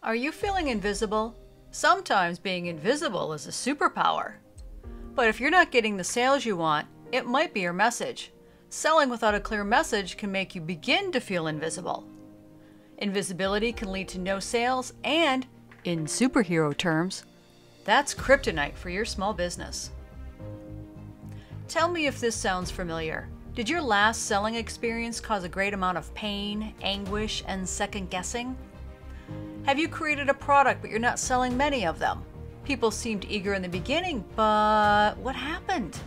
Are you feeling invisible? Sometimes being invisible is a superpower. But if you're not getting the sales you want, it might be your message. Selling without a clear message can make you begin to feel invisible. Invisibility can lead to no sales and, in superhero terms, that's kryptonite for your small business. Tell me if this sounds familiar. Did your last selling experience cause a great amount of pain, anguish, and second guessing? Have you created a product but you're not selling many of them? People seemed eager in the beginning, but what happened?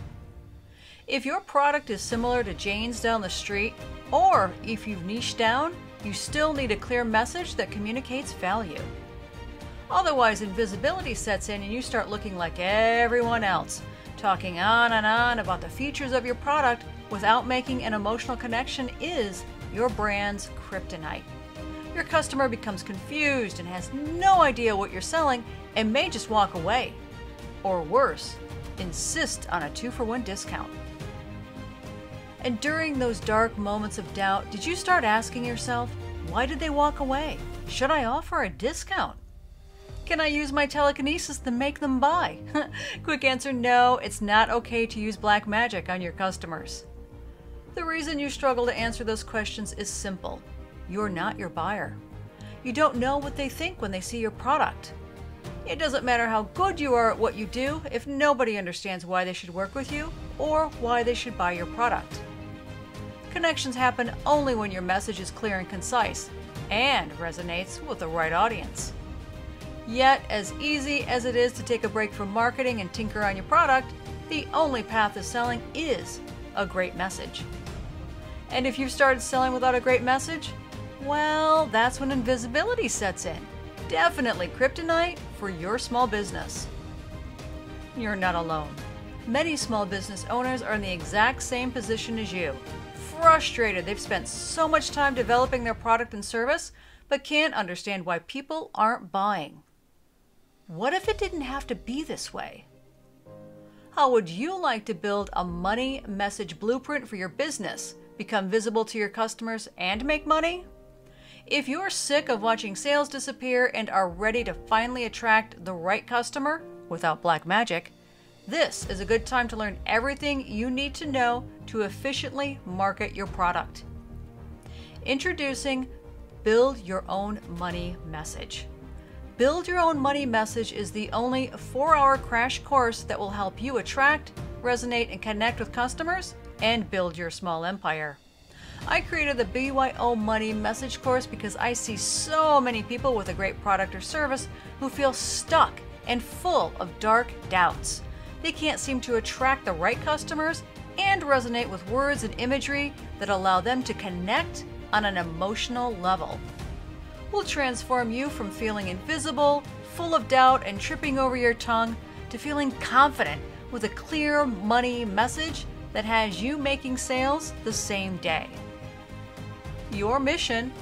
If your product is similar to Jane's down the street, or if you've niched down, you still need a clear message that communicates value. Otherwise, invisibility sets in and you start looking like everyone else, talking on and on about the features of your product without making an emotional connection is your brand's kryptonite. Your customer becomes confused and has no idea what you're selling and may just walk away. Or worse, insist on a 2-for-1 discount. And during those dark moments of doubt, did you start asking yourself, why did they walk away? Should I offer a discount? Can I use my telekinesis to make them buy? Quick answer, no, it's not okay to use black magic on your customers. The reason you struggle to answer those questions is simple. You're not your buyer. You don't know what they think when they see your product. It doesn't matter how good you are at what you do if nobody understands why they should work with you or why they should buy your product. Connections happen only when your message is clear and concise and resonates with the right audience. Yet, as easy as it is to take a break from marketing and tinker on your product, the only path to selling is a great message. And if you've started selling without a great message, well, that's when invisibility sets in. Definitely kryptonite for your small business. You're not alone. Many small business owners are in the exact same position as you. Frustrated they've spent so much time developing their product and service, but can't understand why people aren't buying. What if it didn't have to be this way? How would you like to build a money message blueprint for your business, become visible to your customers, and make money? If you're sick of watching sales disappear and are ready to finally attract the right customer without black magic, this is a good time to learn everything you need to know to efficiently market your product. Introducing Build Your Own Money Message. Build Your Own Money Message is the only 4-hour crash course that will help you attract, resonate, and connect with customers and build your small empire. I created the BYO Money Message Course because I see so many people with a great product or service who feel stuck and full of dark doubts. They can't seem to attract the right customers and resonate with words and imagery that allow them to connect on an emotional level. We'll transform you from feeling invisible, full of doubt, and tripping over your tongue to feeling confident with a clear money message that has you making sales the same day. Your mission,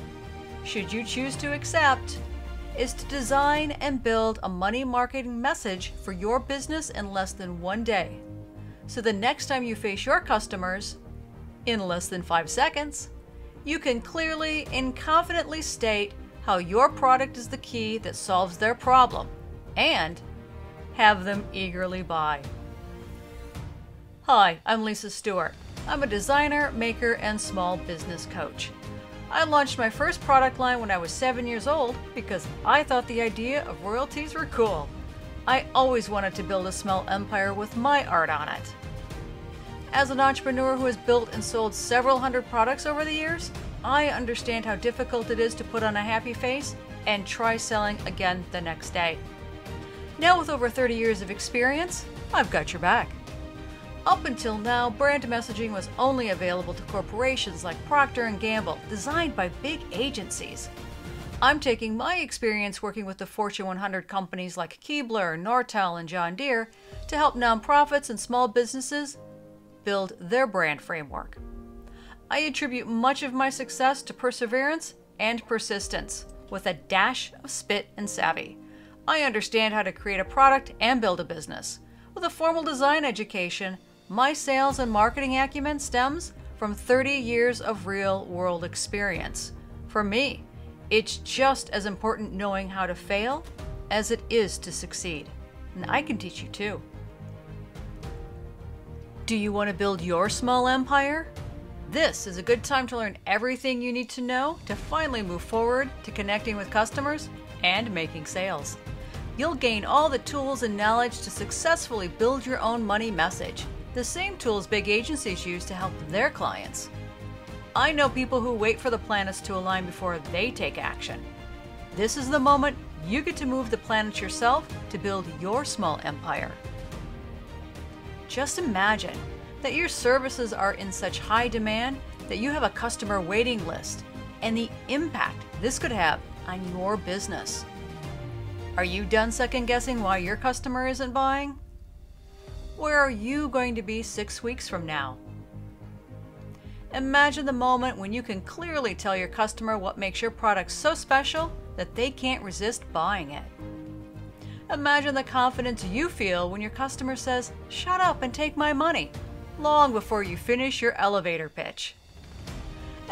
should you choose to accept, is to design and build a money marketing message for your business in less than 1 day. So the next time you face your customers, in less than 5 seconds, you can clearly and confidently state how your product is the key that solves their problem and have them eagerly buy. Hi, I'm Lisa Stewart. I'm a designer, maker, and small business coach. I launched my first product line when I was 7 years old because I thought the idea of royalties were cool. I always wanted to build a small empire with my art on it. As an entrepreneur who has built and sold several hundred products over the years, I understand how difficult it is to put on a happy face and try selling again the next day. Now with over 30 years of experience, I've got your back. Up until now, brand messaging was only available to corporations like Procter & Gamble, designed by big agencies. I'm taking my experience working with the Fortune 100 companies like Keebler, Nortel, and John Deere to help nonprofits and small businesses build their brand framework. I attribute much of my success to perseverance and persistence, with a dash of spit and savvy. I understand how to create a product and build a business. With a formal design education, my sales and marketing acumen stems from 30 years of real-world experience. For me, It's just as important knowing how to fail as it is to succeed. And I can teach you too. Do you want to build your small empire? This is a good time to learn everything you need to know to finally move forward to connecting with customers and making sales. You'll gain all the tools and knowledge to successfully build your own money message, the same tools big agencies use to help their clients. I know people who wait for the planets to align before they take action. This is the moment you get to move the planets yourself to build your small empire. Just imagine that your services are in such high demand that you have a customer waiting list and the impact this could have on your business. Are you done second-guessing why your customer isn't buying? Where are you going to be 6 weeks from now? Imagine the moment when you can clearly tell your customer what makes your product so special that they can't resist buying it. Imagine the confidence you feel when your customer says, "Shut up and take my money," long before you finish your elevator pitch.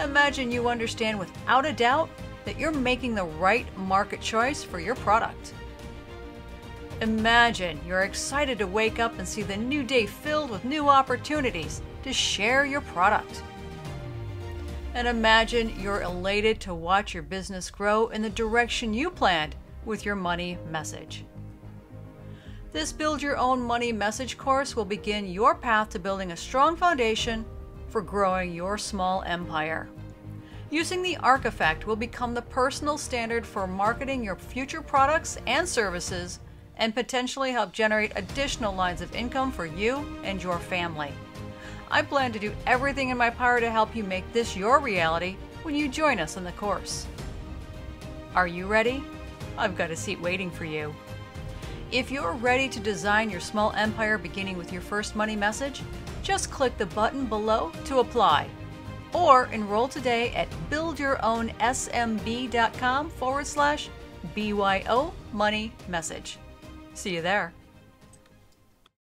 Imagine you understand without a doubt that you're making the right market choice for your product. Imagine you're excited to wake up and see the new day filled with new opportunities to share your product. And imagine you're elated to watch your business grow in the direction you planned with your money message. This Build Your Own Money Message course will begin your path to building a strong foundation for growing your small empire. Using the ARC effect will become the personal standard for marketing your future products and services and potentially help generate additional lines of income for you and your family. I plan to do everything in my power to help you make this your reality when you join us in the course. Are you ready? I've got a seat waiting for you. If you're ready to design your small empire beginning with your first money message, just click the button below to apply. Or enroll today at buildyourownsmb.com/BYO Money Message. See you there.